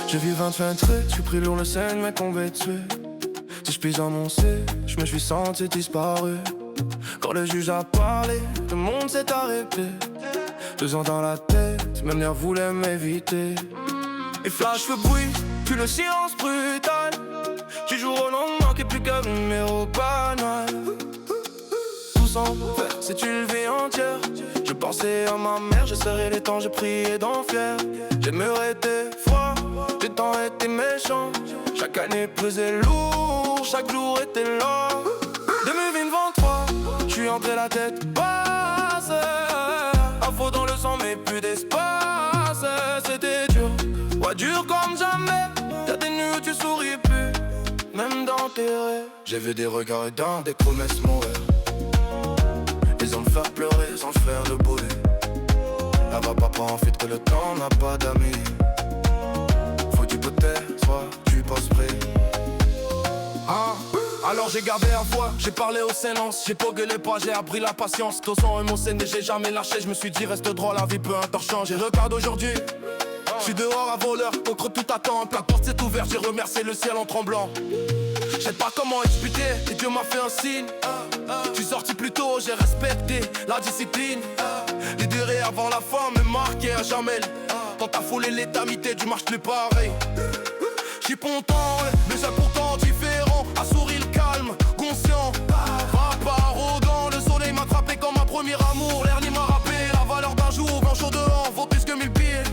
J'ai vu 20 trucs, j'suis pris lourd le scène, mec on va tuer. Si j'pise dans mon C, j'me suis senti disparu. Quand le juge a parlé, le monde s'est arrêté. 2 ans dans la tête, même l'air voulait m'éviter. Et flash le bruit, puis le silence brutal. Du jour au lendemain, qu'est plus qu'un numéro banal. Tout s'en fait, c'est une vie entière. Je pensais à ma mère, je serrais les temps, j'ai prié d'enfer. J'aimerais des fois, j'ai tant été méchant. Chaque année pesait lourd, chaque jour était là. 2023, j'suis entré la tête basse. Info dans le sang mais plus d'espace. C'était dur, ouais dur comme jamais. Y'a des nuits où tu souris plus, même dans tes rêves. J'ai vu des regards éteints, des promesses mourir. Ils ont le faire pleurer sans le faire le boulet. Là-bas papa en fait que le temps n'a pas d'amis. Faut du peut-être, soit tu passes près. Alors j'ai gardé la foi, j'ai parlé au silence. J'ai pas gueulé pas, j'ai appris la patience. Ton sang et mon scène et j'ai jamais lâché. Je me suis dit reste droit, la vie peut interchanger. Regarde aujourd'hui, j'suis dehors à voleur, au creux tout attend. La porte s'est ouverte, j'ai remercié le ciel en tremblant. Je sais pas comment expliquer, et Dieu m'a fait un signe. J'suis sorti plus tôt, j'ai respecté la discipline. L'idée avant la fin me marquait à jamais. Dans ta folie, l'étamité, tu marches plus pareil. J'suis content, mais c'est pourtant différent. À sourire le calme, conscient. Pas arrogant, le soleil m'a attrapé comme un premier amour. L'air m'a rappelé la valeur d'un jour. 20 jours dehors vaut plus que 1000 pieds.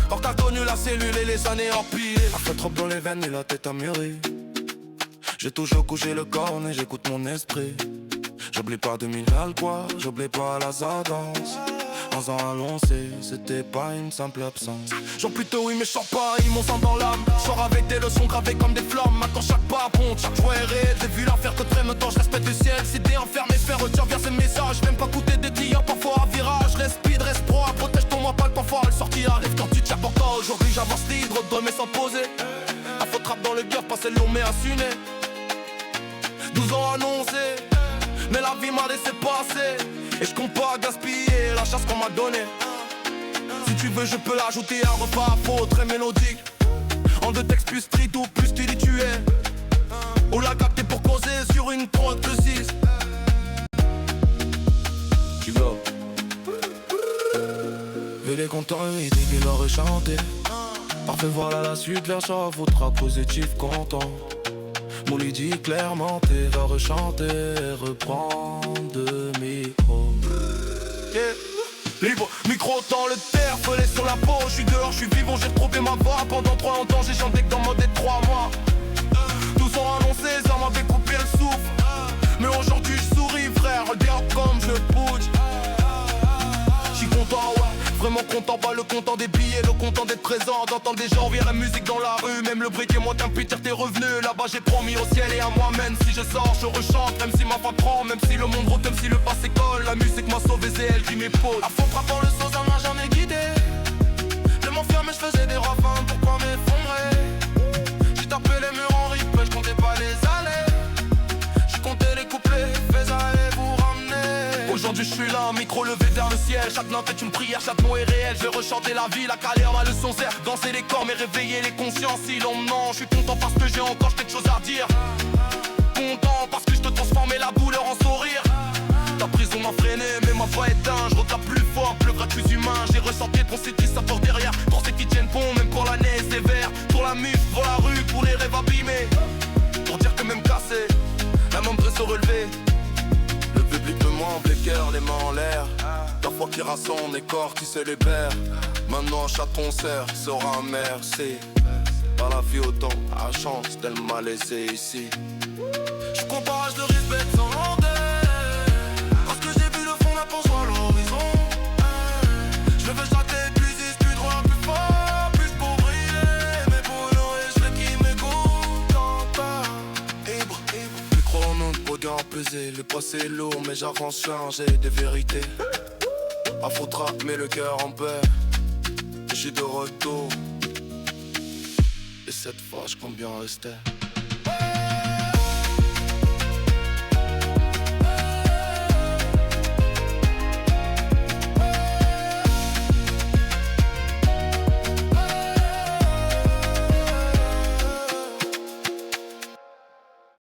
Quand t'as connu la cellule et les années empilées. A fait trop dans les veines et la tête a mûri. J'ai toujours couché le corps et j'écoute mon esprit. J'oublie pas 2000 quoi, j'oublie pas la zadance. 11 ans à lancer, c'était pas une simple absence. Genre plutôt oui mais je sors pas, ils m'ont sang dans l'âme. Sors avec des leçons gravées comme des flammes. Maintenant chaque pas compte, chaque joie est réelle. J'ai vu l'affaire que très temps, je respecte le ciel. Si t'es enfermé, fais retire vers ces messages. Même pas coûter des clients, parfois à virage. Reste speed, reste pro, protège ton moi pas le temps fort. Le sortie arrive quand tu tires pour toi. Aujourd'hui j'avance libre, mais sans poser. A faut trap dans le cœur, passer long mais assumer. 12 ans annoncés, mais la vie m'a laissé passer. Et je compte pas gaspiller la chance qu'on m'a donnée. Si tu veux je peux l'ajouter à un repas à faux, très mélodique. En 2 textes plus street ou plus spirituel. On l'a capté pour causer sur une trotte de 6. Tu vas. Et les compteurs il dit qu'il aurait chanté. Parfait voilà la suite vers ça, votre positif content. Mouli dit clairement t'es va rechanter, reprendre de micro. Yeah. Libre, micro dans le terre, pelé sur la peau. J'suis dehors, j'suis vivant, j'ai retrouvé ma voix. Pendant 3 ans j'ai chanté que dans mode des 3 mois. Tous ont annoncé, ça m'avait coupé le souffle. Mais aujourd'hui j'souris frère, regarde comme je bouge. J'suis content ouais. Vraiment content, pas le content des billets, le content d'être présent, d'entendre des gens via la musique dans la rue. Même le briquet, moi t'imputer tes revenus. Là-bas j'ai promis au ciel et à moi-même. Si je sors, je rechante, même si ma femme prend. Même si le monde rote, même si le passé colle. La musique m'a sauvé, c'est elle qui m'épaule. À fond frappant le saut, ça m'a jamais guidé. Je m'enfermais, je faisais des ravins, pourquoi m'effondrer? J'ai tapé les murs en rythme, je comptais pas les allées. J'ai compté les couplets, fais aller vous ramener. Aujourd'hui je suis là, micro levé vers le ciel. Chaque note est une prière, chaque mot est réel. Je vais rechanter la vie, la calère, ma leçon sert. Danser les corps mais réveiller les consciences. Si l'on me ment, je suis content parce que j'ai encore quelque chose à dire. Content parce que je te transformais la douleur en sourire. Ta prison m'a freiné mais ma voix éteinte. Je regarde plus fort, plus gratuit humain. J'ai ressenti ton sétis, ça porte derrière. Pour ceux qui tiennent bon, même pour l'année sévère. Pour la muse, pour la rue, pour les rêves abîmés. Pour dire que même cassé, la main devrait se relever. Le public me monte, les cœurs, les mains en l'air. La foi qui rassemble les corps qui se libèrent. Maintenant un chaton serre sera un merci. Par la vie autant à chance d'elle m'a laissé ici. Je compare, je le respecte sans demander. Parce que j'ai vu le fond, la penche à l'horizon. Je veux jeter plus vite, plus droit, plus fort. Plus pour briller, mais pour et je sais qui m'écoute. Micro en onde, regard pesé. Le passé est lourd mais j'avance chargé des vérités. Afro trap mais le cœur en paix. Je suis de retour. Et cette fois je compte bien rester.